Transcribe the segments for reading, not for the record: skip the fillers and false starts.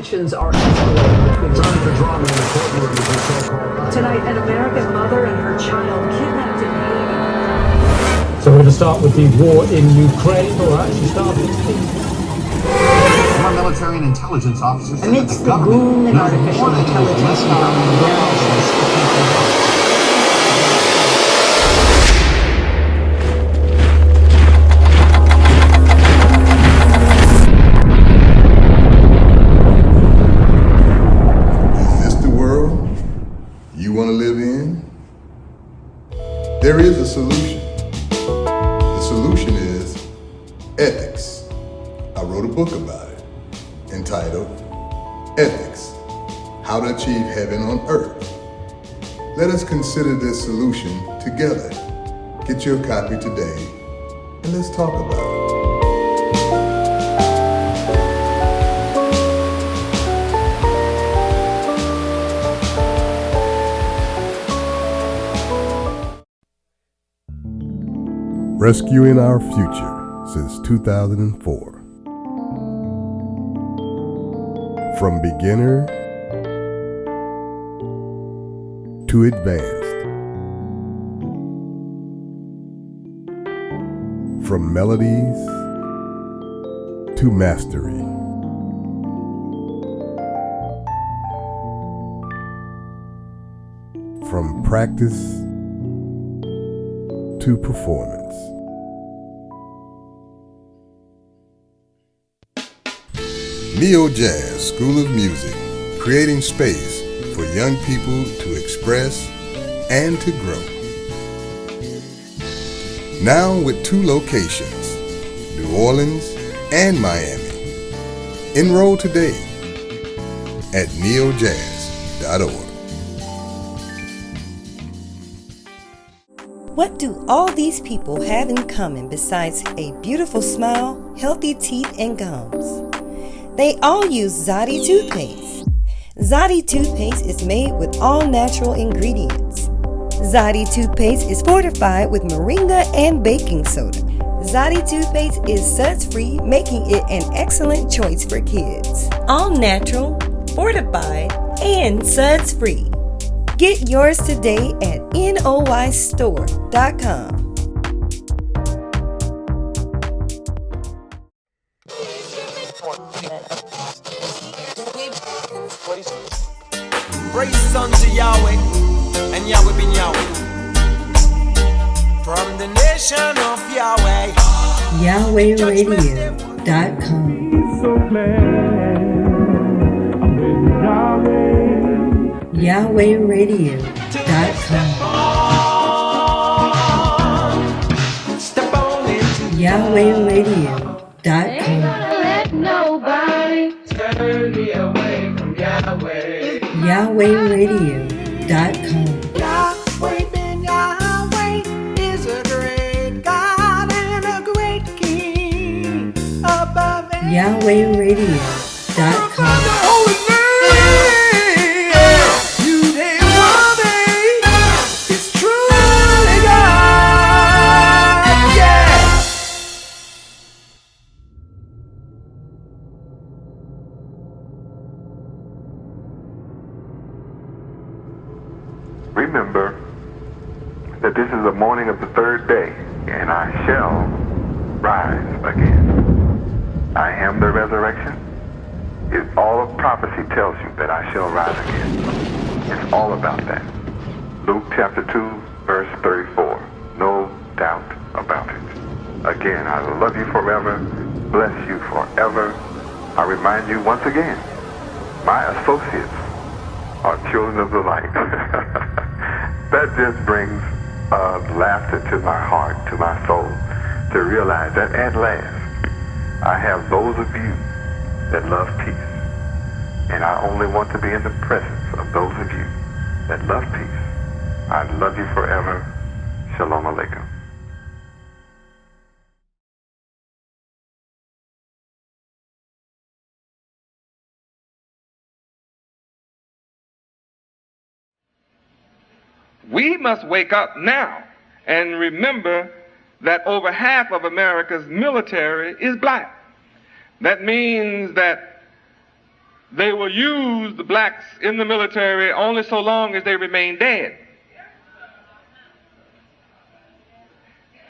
Tensions are escalating between drama in the courtroom. Tonight, an American mother and her child kidnapped in Haiti. So we're going to start with the war in Ukraine, or actually start with More military and intelligence officers say that amidst the boom in artificial intelligence following the you want to live in? There is a solution. The solution is ethics. I wrote a book about it entitled Ethics: How to Achieve Heaven on Earth. Let us consider this solution together. Get your copy today and let's talk about it. Rescuing our future since 2004. From beginner to advanced. From melodies to mastery. From practice to performance. Neo Jazz School of Music, creating space for young people to express and to grow. Now with 2 locations, New Orleans and Miami. Enroll today at neojazz.org. What do all these people have in common besides a beautiful smile, healthy teeth, and gums? They all use Zodi toothpaste. Zodi toothpaste is made with all natural ingredients. Zodi toothpaste is fortified with moringa and baking soda. Zodi toothpaste is suds-free, making it an excellent choice for kids. All natural, fortified, and suds-free. Get yours today at noystore.com. Praise unto Yahweh, and Yahweh be Yahweh. From the nation of Yahweh, YahwehRadio.com. So glad I'm with Yahweh. YahwehRadio.com. step on into YahwehRadio.com. Let nobody turn me away from Yahweh. YahwehRadio.com. Yahweh ben Yahweh is a great God and a great King above YahwehRadio.com. Remember that this is the morning of the 3rd day, and I shall rise again. I am the resurrection. All of prophecy tells you that I shall rise again. It's all about that. Luke chapter 2, verse 34. No doubt about it. Again, I love you forever, bless you forever. I remind you once again, my associates are children of the light. That just brings laughter to my heart, to my soul, to realize that at last I have those of you that love peace. And I only want to be in the presence of those of you that love peace. I love you forever. Shalom Aleichem. We must wake up now and remember that over half of America's military is black. That means that they will use the blacks in the military only so long as they remain dead.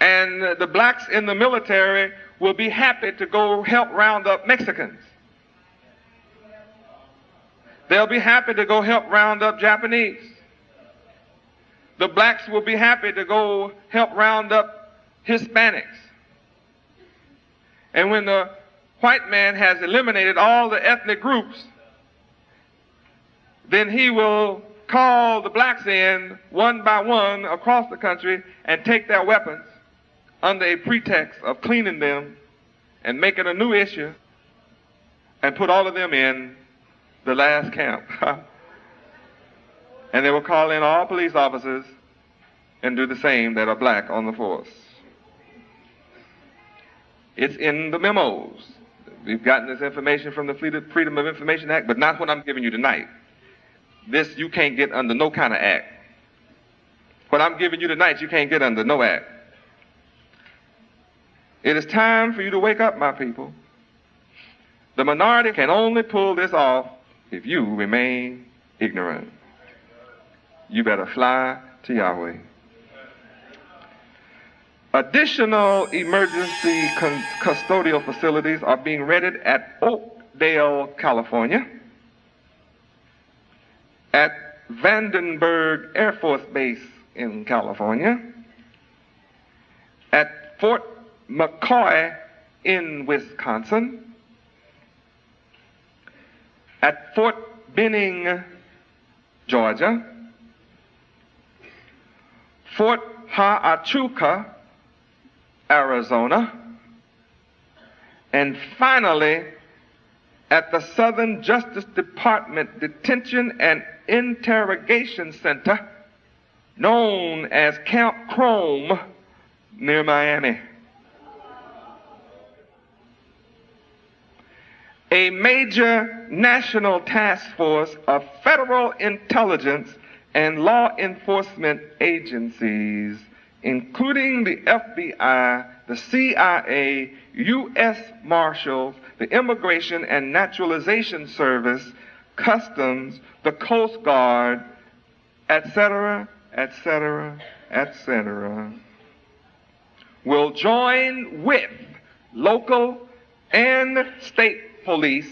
And the blacks in the military will be happy to go help round up Mexicans. They'll be happy to go help round up Japanese. The blacks will be happy to go help round up Hispanics. And when the white man has eliminated all the ethnic groups, then he will call the blacks in one by one across the country and take their weapons under a pretext of cleaning them and making a new issue and put all of them in the last camp. And they will call in all police officers and do the same that are black on the force. It's in the memos. We've gotten this information from the Freedom of Information Act, but not what I'm giving you tonight. This you can't get under no kind of act. What I'm giving you tonight, you can't get under no act. It is time for you to wake up, my people. The minority can only pull this off if you remain ignorant. You better fly to Yahweh. Additional emergency custodial facilities are being rented at Oakdale, California, at Vandenberg Air Force Base in California, at Fort McCoy in Wisconsin, at Fort Benning, Georgia, Fort Huachuca, Arizona, and finally at the Southern Justice Department Detention and Interrogation Center, known as Camp Chrome, near Miami. A major national task force of federal intelligence and law enforcement agencies, including the FBI, the CIA, U.S. Marshals, the Immigration and Naturalization Service, Customs, the Coast Guard, etc., etc., etc., will join with local and state police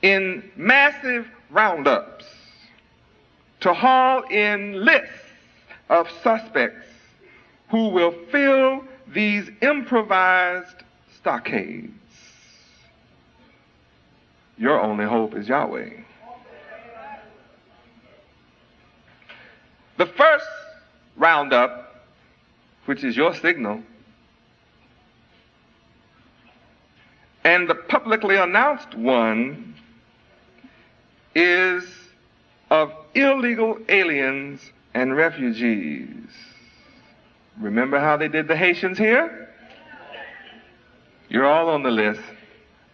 in massive roundups to haul in lists of suspects who will fill these improvised stockades. Your only hope is Yahweh. The first roundup, which is your signal, and the publicly announced one, is of illegal aliens and refugees. Remember how they did the Haitians here? You're all on the list,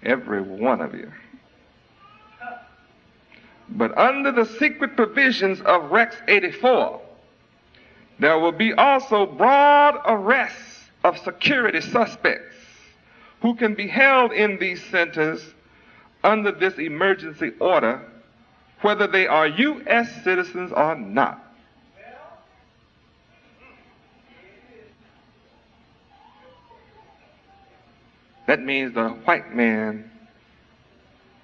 every one of you. But under the secret provisions of Rex 84, there will be also broad arrests of security suspects who can be held in these centers under this emergency order, whether they are U.S. citizens or not. That means the white man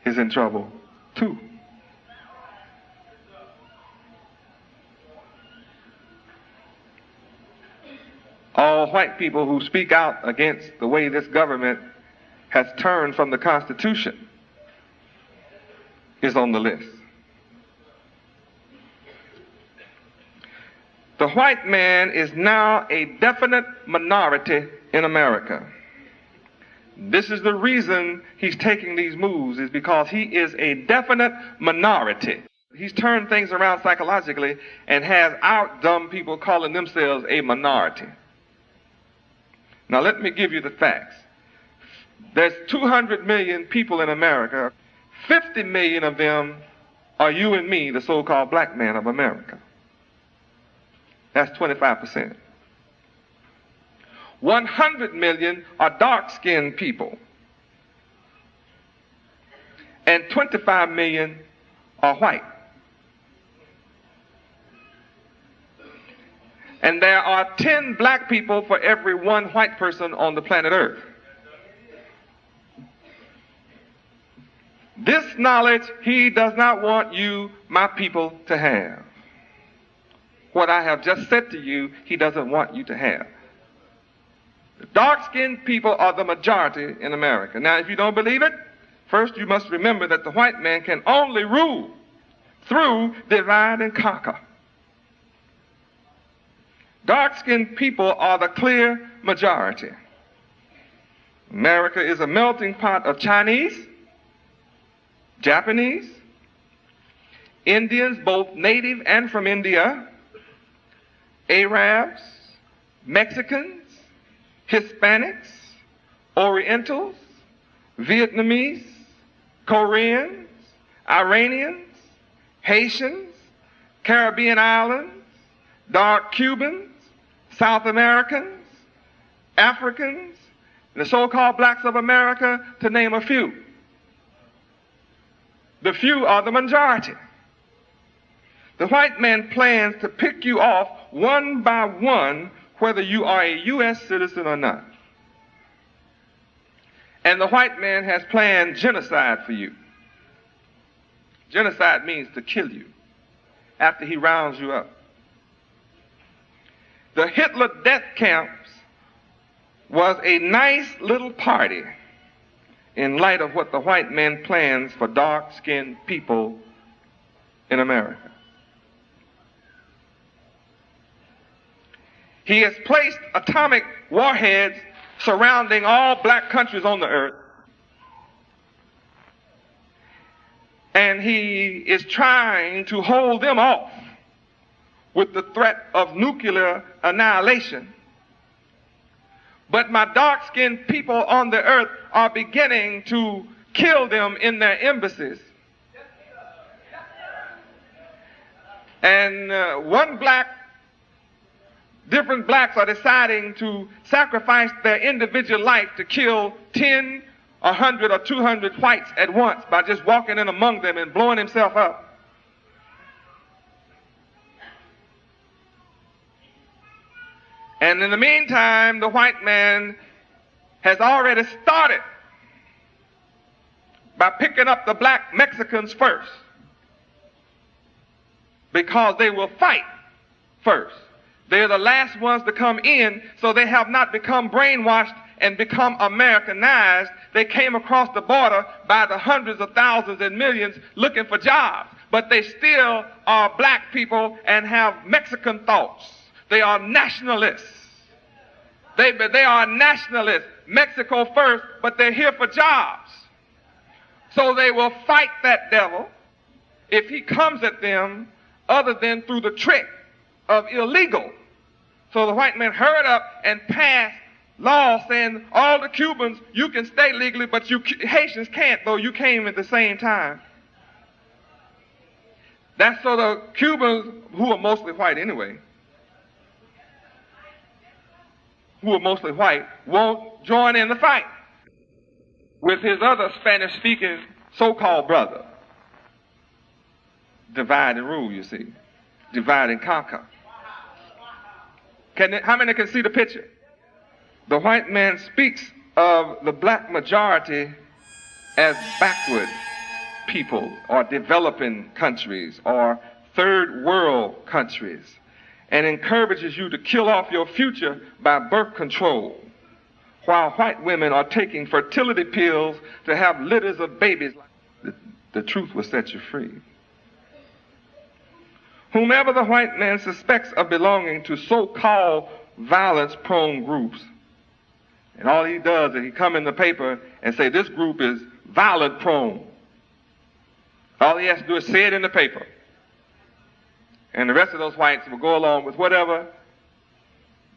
is in trouble too. All white people who speak out against the way this government has turned from the Constitution is on the list. The white man is now a definite minority in America. This is the reason he's taking these moves, is because he is a definite minority. He's turned things around psychologically and has our dumb people calling themselves a minority. Now let me give you the facts. There's 200 million people in America. 50 million of them are you and me, the so-called black man of America. That's 25%. 100 million are dark-skinned people. and 25 million are white. And there are 10 black people for every one white person on the planet Earth. This knowledge he does not want you, my people, to have. What I have just said to you, he doesn't want you to have. The dark-skinned people are the majority in America. Now, if you don't believe it, first you must remember that the white man can only rule through divide and conquer. Dark-skinned people are the clear majority. America is a melting pot of Chinese, Japanese, Indians, both native and from India, Arabs, Mexicans, Hispanics, Orientals, Vietnamese, Koreans, Iranians, Haitians, Caribbean islands, dark Cubans, South Americans, Africans, and the so-called blacks of America, to name a few. The few are the majority. The white man plans to pick you off one by one, whether you are a U.S. citizen or not. And the white man has planned genocide for you. Genocide means to kill you after he rounds you up. The Hitler death camps was a nice little party in light of what the white man plans for dark-skinned people in America. He has placed atomic warheads surrounding all black countries on the earth. And he is trying to hold them off with the threat of nuclear annihilation. But my dark-skinned people on the earth are beginning to kill them in their embassies. And different blacks are deciding to sacrifice their individual life to kill 10, 100, or 200 whites at once by just walking in among them and blowing himself up. And in the meantime, the white man has already started by picking up the black Mexicans first, because they will fight first. They're the last ones to come in, so they have not become brainwashed and become Americanized. They came across the border by the hundreds of thousands and millions looking for jobs, but they still are black people and have Mexican thoughts. They are nationalists. They are nationalists. Mexico first, but they're here for jobs. So they will fight that devil if he comes at them other than through the trick of illegal. So the white man hurried up and passed laws saying all the Cubans, you can stay legally, but you Haitians can't, though you came at the same time. That's so the Cubans, who are mostly white anyway, won't join in the fight with his other Spanish-speaking so-called brother. Divide and rule, you see. Divide and conquer. How many can see the picture? The white man speaks of the black majority as backward people, or developing countries, or third world countries, and encourages you to kill off your future by birth control, while white women are taking fertility pills to have litters of babies. The truth will set you free. Whomever the white man suspects of belonging to so-called violence-prone groups, and all he does is he come in the paper and say this group is violent-prone. All he has to do is say it in the paper. And the rest of those whites will go along with whatever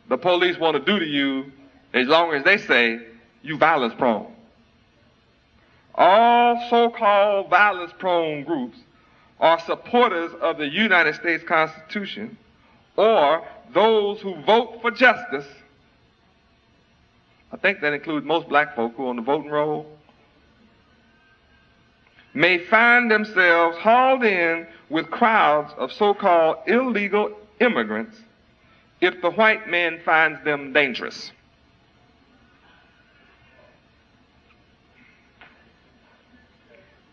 the police want to do to you, as long as they say you violence-prone. All so-called violence-prone groups are supporters of the United States Constitution, or those who vote for justice. I think that includes most black folk who are on the voting roll. may find themselves hauled in with crowds of so-called illegal immigrants if the white man finds them dangerous.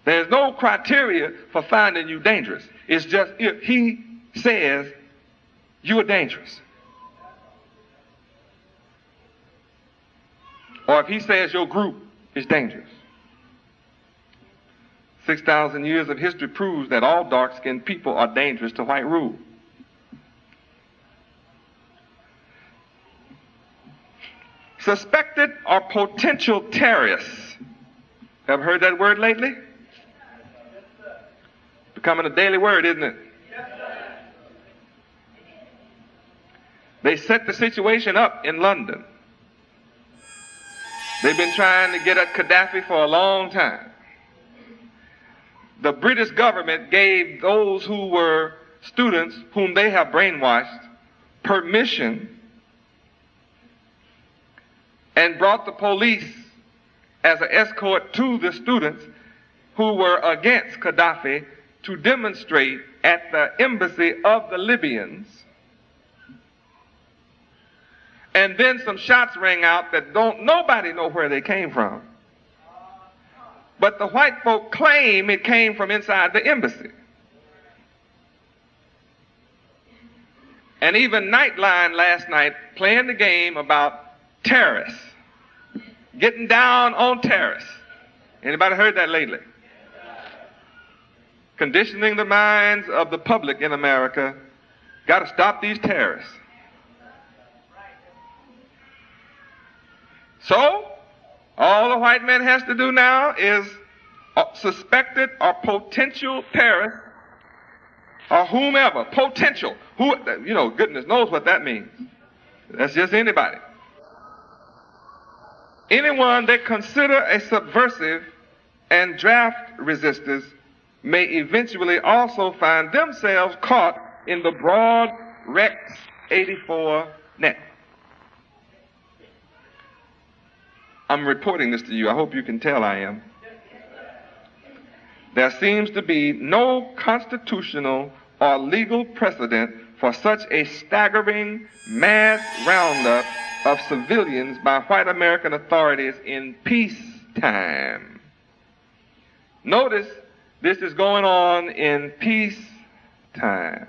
There's no criteria for finding you dangerous. It's just if he says you are dangerous. Or if he says your group is dangerous. 6,000 years of history proves that all dark-skinned people are dangerous to white rule. Suspected or potential terrorists. Ever heard that word lately? Becoming a daily word, isn't it? They set the situation up in London. They've been trying to get at Gaddafi for a long time. The British government gave those who were students whom they have brainwashed permission and brought the police as an escort to the students who were against Gaddafi to demonstrate at the embassy of the Libyans. And then some shots rang out that nobody know where they came from. But the white folk claim it came from inside the embassy. And even Nightline last night playing the game about terrorists. Getting down on terrorists. Anybody heard that lately? Conditioning the minds of the public in America. Got to stop these terrorists. So, all the white man has to do now is suspected or potential terrorist or whomever, potential. Goodness knows what that means. That's just anybody. Anyone they consider a subversive and draft resistors may eventually also find themselves caught in the broad Rex 84 net. I'm reporting this to you. I hope you can tell I am. There seems to be no constitutional or legal precedent for such a staggering mass roundup of civilians by white American authorities in peacetime. Notice this is going on in peacetime.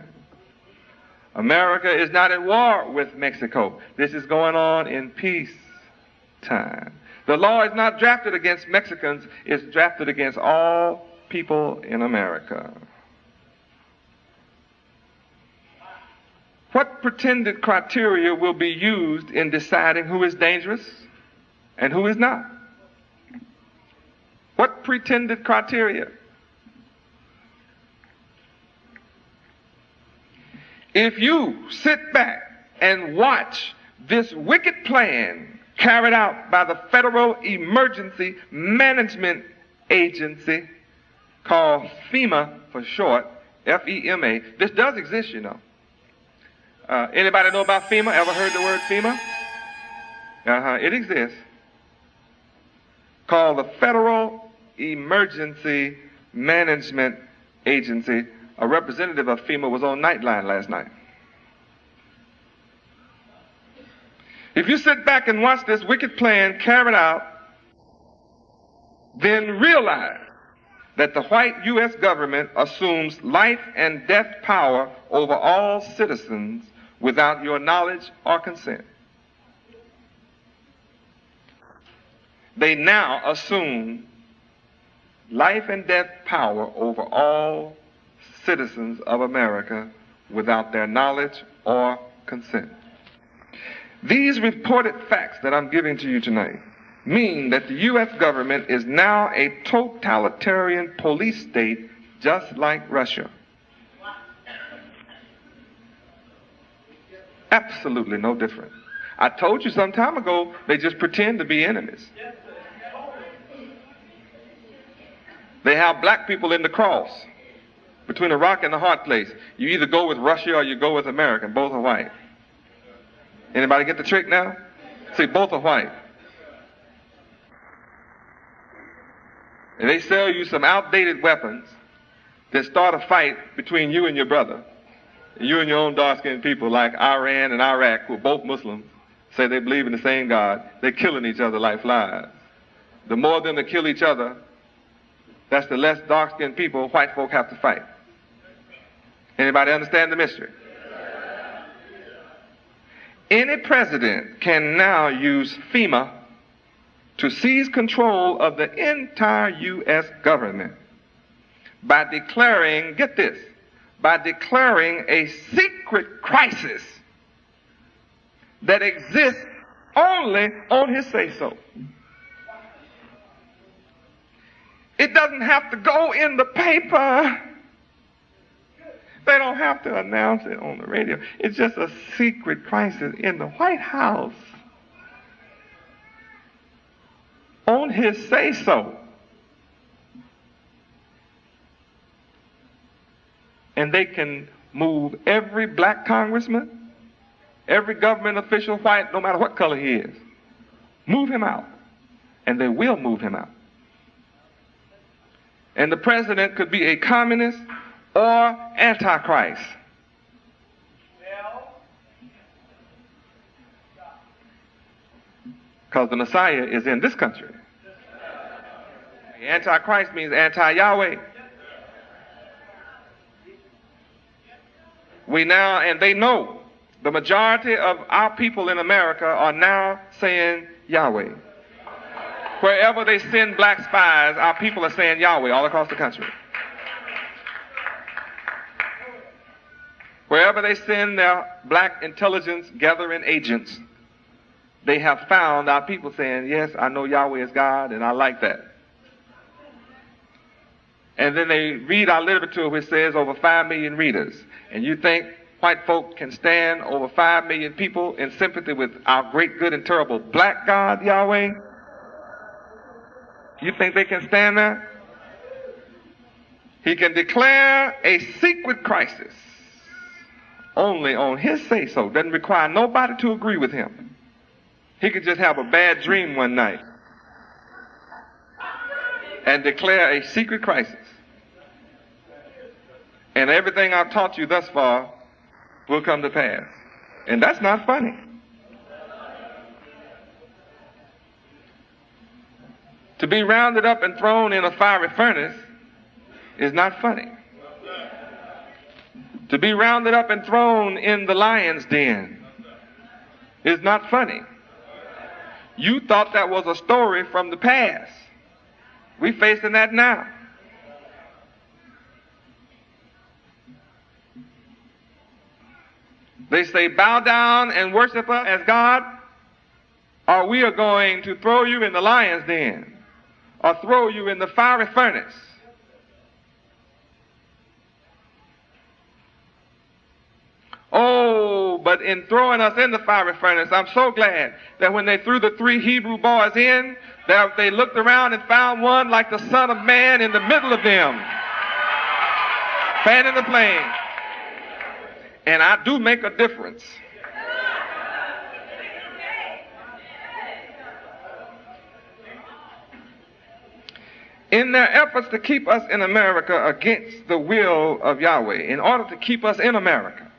America is not at war with Mexico. This is going on in peacetime. The law is not drafted against Mexicans, it's drafted against all people in America. What pretended criteria will be used in deciding who is dangerous and who is not? What pretended criteria? If you sit back and watch this wicked plan carried out by the Federal Emergency Management Agency, called FEMA for short, F-E-M-A. This does exist, you know. Anybody know about FEMA? Ever heard the word FEMA? It exists. Called the Federal Emergency Management Agency. A representative of FEMA was on Nightline last night. If you sit back and watch this wicked plan carried out, then realize that the white U.S. government assumes life and death power over all citizens without your knowledge or consent. They now assume life and death power over all citizens of America without their knowledge or consent. These reported facts that I'm giving to you tonight mean that the U.S. government is now a totalitarian police state just like Russia. Absolutely no different. I told you some time ago, they just pretend to be enemies. They have black people in the cross between a rock and a hard place. You either go with Russia or you go with America. Both are white. Anybody get the trick now? See, both are white. and they sell you some outdated weapons that start a fight between you and your brother, you and your own dark-skinned people like Iran and Iraq, who are both Muslims, say they believe in the same God, they're killing each other like flies. The more of them that kill each other, that's the less dark-skinned people white folk have to fight. Anybody understand the mystery? Any president can now use FEMA to seize control of the entire U.S. government by declaring, get this, by declaring a secret crisis that exists only on his say-so. It doesn't have to go in the paper. They don't have to announce it on the radio. It's just a secret crisis in the White House on his say-so. And they can move every black congressman, every government official, white, no matter what color he is, move him out. And they will move him out. And the president could be a communist or antichrist. Because the Messiah is in this country. Antichrist means anti-Yahweh. We now, and they know, the majority of our people in America are now saying Yahweh. Wherever they send black spies, our people are saying Yahweh all across the country. Wherever they send their black intelligence gathering agents, they have found our people saying, yes, I know Yahweh is God, and I like that. And then they read our literature, which says over 5 million readers. And you think white folk can stand over 5 million people in sympathy with our great, good, and terrible black God, Yahweh? You think they can stand that? He can declare a secret crisis only on his say-so. Doesn't require nobody to agree with him. He could just have a bad dream one night and declare a secret crisis. And everything I've taught you thus far will come to pass. And that's not funny. To be rounded up and thrown in a fiery furnace is not funny. To be rounded up and thrown in the lion's den is not funny. You thought that was a story from the past. We're facing that now. They say, bow down and worship us as God, or we are going to throw you in the lion's den, or throw you in the fiery furnace. Oh, but in throwing us in the fiery furnace, I'm so glad that when they threw the 3 Hebrew boys in, that they looked around and found one like the Son of Man in the middle of them, fanning the flame. And I do make a difference. In their efforts to keep us in America against the will of Yahweh, in order to keep us in America,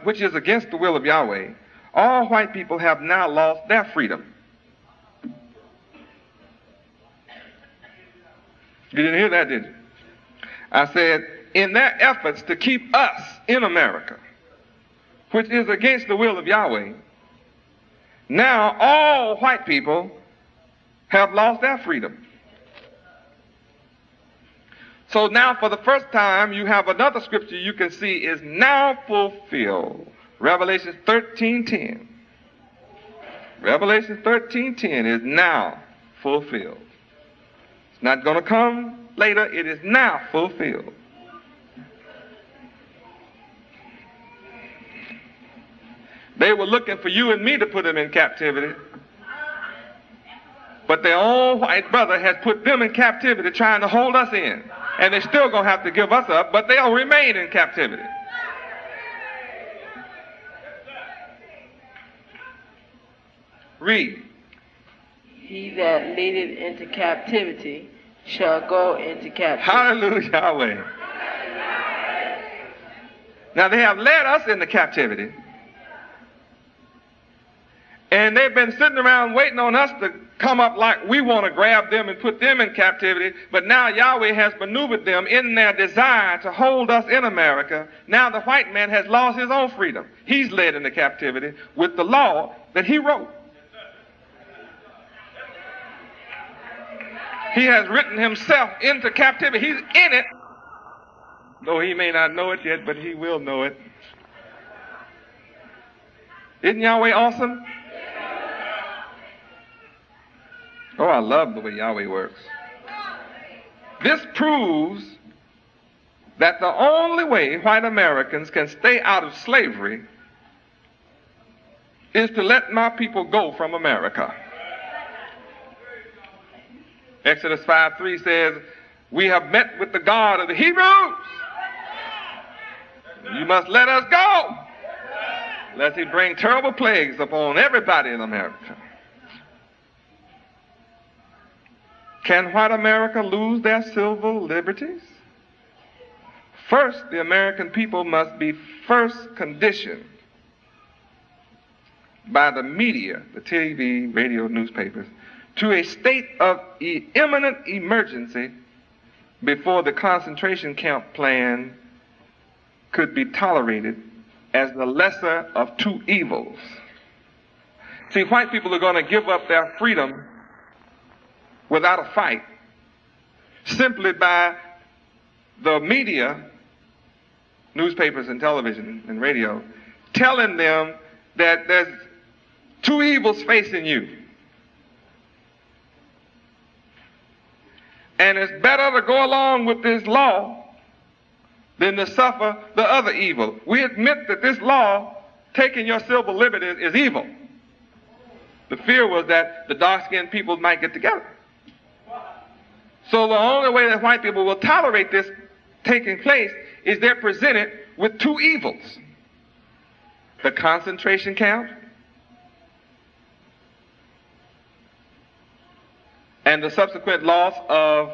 which is against the will of Yahweh, all white people have now lost their freedom. You didn't hear that, did you? I said, in their efforts to keep us in America, which is against the will of Yahweh, now all white people have lost their freedom. So now for the first time you have another scripture you can see is now fulfilled. Revelation 13:10. Revelation 13:10 is now fulfilled. It's not going to come later. It is now fulfilled. They were looking for you and me to put them in captivity. But their own white brother has put them in captivity trying to hold us in. And they're still going to have to give us up, but they'll remain in captivity. Read. He that leadeth into captivity shall go into captivity. Hallelujah, Yahweh. Now they have led us into captivity. And they've been sitting around waiting on us to come up like we want to grab them and put them in captivity. But now Yahweh has maneuvered them in their desire to hold us in America. Now the white man has lost his own freedom. He's led into captivity with the law that he wrote. He has written himself into captivity. He's in it. Though he may not know it yet, but he will know it. Isn't Yahweh awesome? Oh, I love the way Yahweh works. This proves that the only way white Americans can stay out of slavery is to let my people go from America. Exodus 5:3 says, we have met with the God of the Hebrews. You must let us go, lest he bring terrible plagues upon everybody in America. Can white America lose their civil liberties? First, the American people must be first conditioned by the media, the TV, radio, newspapers, to a state of imminent emergency before the concentration camp plan could be tolerated as the lesser of two evils. See, white people are going to give up their freedom without a fight simply by the media, newspapers and television and radio, telling them that there's two evils facing you. And it's better to go along with this law than to suffer the other evil. We admit that this law, taking your civil liberties, is evil. The fear was that the dark-skinned people might get together. So the only way that white people will tolerate this taking place is they're presented with two evils. The concentration camp and the subsequent loss of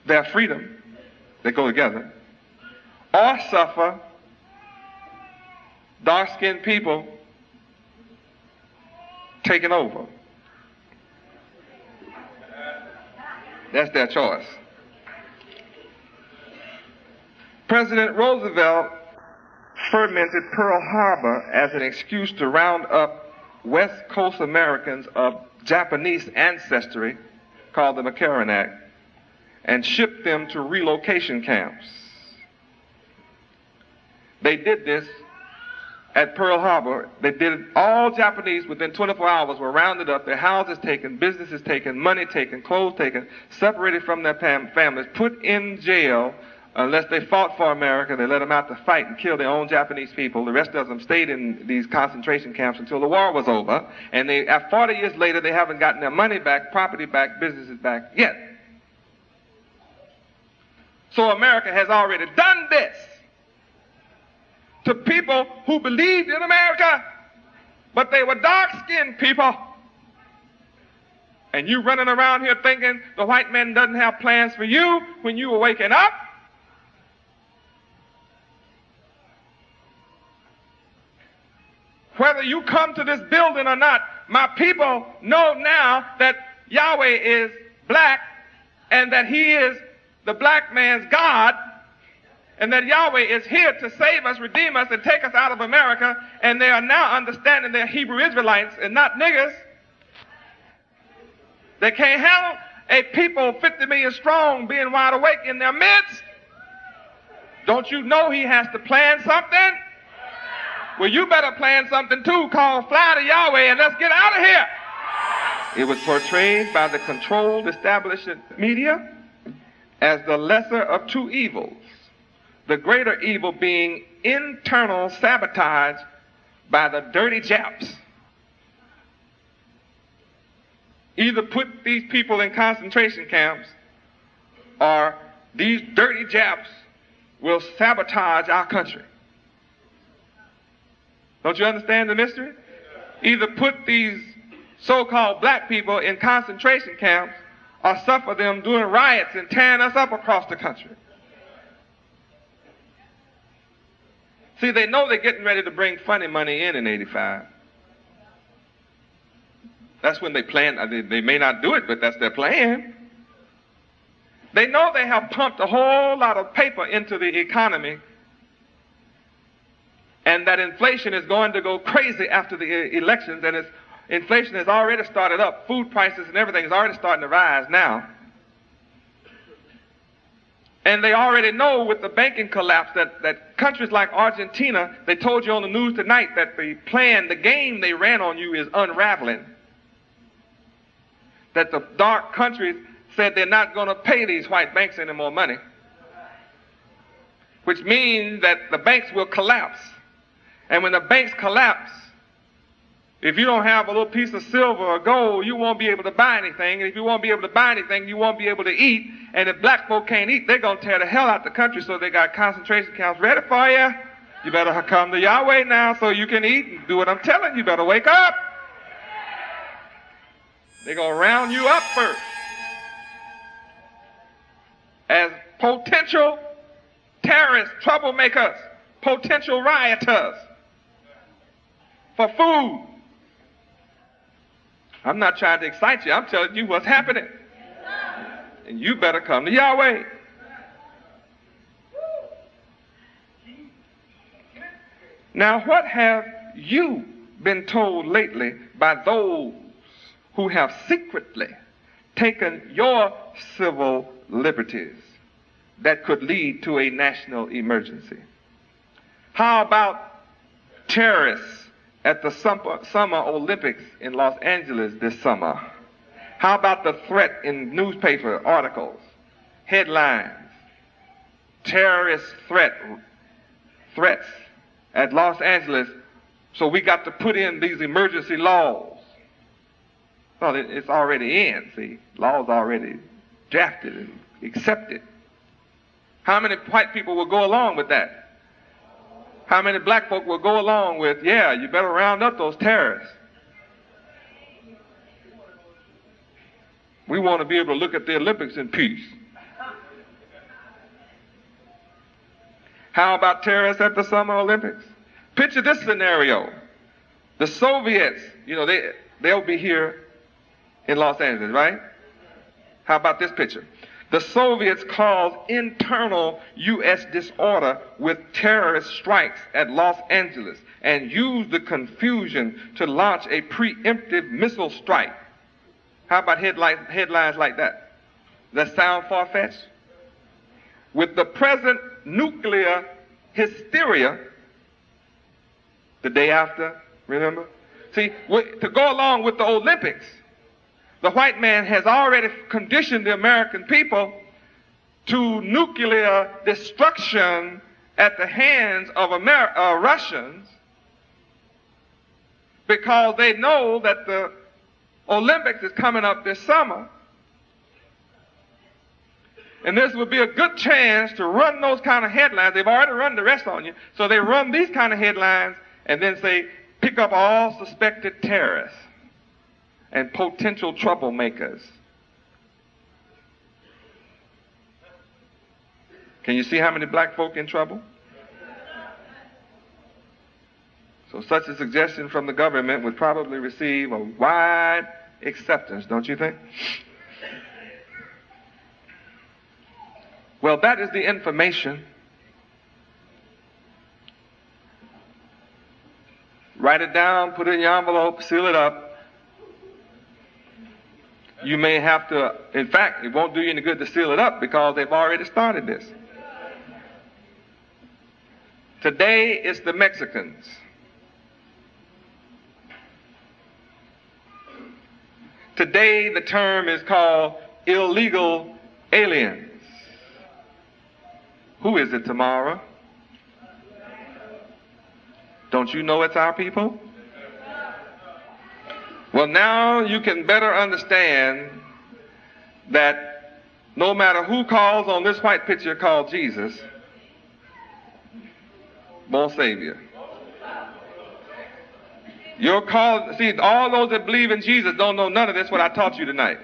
their freedom, they go together, or suffer dark-skinned people taking over. That's their choice. President Roosevelt fermented Pearl Harbor as an excuse to round up West Coast Americans of Japanese ancestry, called the McCarran Act, and ship them to relocation camps. They did this at Pearl Harbor. They did it. All Japanese within 24 hours were rounded up, their houses taken, businesses taken, money taken, clothes taken, separated from their families, put in jail unless they fought for America. They let them out to fight and kill their own Japanese people. The rest of them stayed in these concentration camps until the war was over. And they, 40 years later, they haven't gotten their money back, property back, businesses back yet. So America has already done this to people who believed in America, but they were dark-skinned people. And you running around here thinking the white man doesn't have plans for you when you were waking up? Whether you come to this building or not, my people know now that Yahweh is black and that he is the black man's God, and that Yahweh is here to save us, redeem us, and take us out of America, and they are now understanding they're Hebrew Israelites and not niggers. They can't handle a people 50 million strong being wide awake in their midst. Don't you know he has to plan something? Well, you better plan something too, called fly to Yahweh and let's get out of here. It was portrayed by the controlled establishment media as the lesser of two evils. The greater evil being internal sabotage by the dirty Japs. Either put these people in concentration camps or these dirty Japs will sabotage our country. Don't you understand the mystery? either put these so-called black people in concentration camps or suffer them doing riots and tearing us up across the country. See, they know they're getting ready to bring funny money in 85. That's when they plan. They may not do it, but that's their plan. They know they have pumped a whole lot of paper into the economy and that inflation is going to go crazy after the elections, and inflation has already started up. Food prices and everything is already starting to rise now. And they already know with the banking collapse that countries like Argentina, they told you on the news tonight that the game they ran on you is unraveling. That the dark countries said they're not going to pay these white banks any more money. Which means that the banks will collapse. And when the banks collapse, if you don't have a little piece of silver or gold, you won't be able to buy anything. And if you won't be able to buy anything, you won't be able to eat. And if black folk can't eat, they're going to tear the hell out the country. So they got concentration camps ready for you. You better come to Yahweh now so you can eat and do what I'm telling you. You better wake up. They're going to round you up first as potential terrorists, troublemakers, potential rioters for food. I'm not trying to excite you. I'm telling you what's happening. And you better come to Yahweh. Now, what have you been told lately by those who have secretly taken your civil liberties that could lead to a national emergency? How about terrorists at the Summer Olympics in Los Angeles this summer? How about the threat in newspaper articles, headlines, terrorist threats at Los Angeles, so we got to put in these emergency laws? Well, it's already in, see. Laws already drafted and accepted. How many white people will go along with that? How many black folk will go along with, yeah, you better round up those terrorists? We want to be able to look at the Olympics in peace. How about terrorists at the Summer Olympics? Picture this scenario. The Soviets, they'll be here in Los Angeles, right? How about this picture? The Soviets caused internal U.S. disorder with terrorist strikes at Los Angeles and used the confusion to launch a preemptive missile strike. How about headlines like that? Does that sound far-fetched? With the present nuclear hysteria the day after, remember? See, to go along with the Olympics, the white man has already conditioned the American people to nuclear destruction at the hands of Russians, because they know that the Olympics is coming up this summer. And this would be a good chance to run those kind of headlines. They've already run the rest on you. So they run these kind of headlines and then say, pick up all suspected terrorists and potential troublemakers. Can you see how many black folk in trouble? So such a suggestion from the government would probably receive a wide acceptance, don't you think? Well, that is the information. Write it down, put it in your envelope, seal it up. You may have to, in fact, it won't do you any good to seal it up because they've already started this. Today it's the Mexicans. Today the term is called illegal aliens. Who is it tomorrow? Don't you know it's our people? Well, now you can better understand that no matter who calls on this white picture called Jesus, won't save you. Your call, see, all those that believe in Jesus don't know none of this, what I taught you tonight.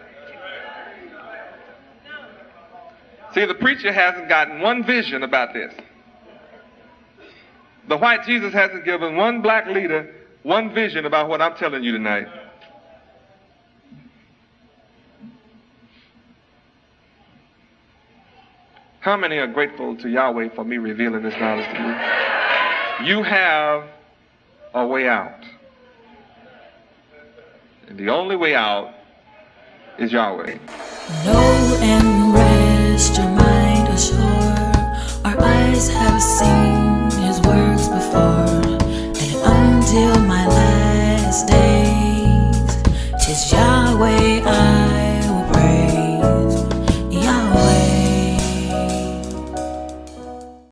See, the preacher hasn't gotten one vision about this. The white Jesus hasn't given one black leader one vision about what I'm telling you tonight. How many are grateful to Yahweh for me revealing this knowledge to you? You have a way out. And the only way out is Yahweh. Know and rest your mind ashore. Our eyes have seen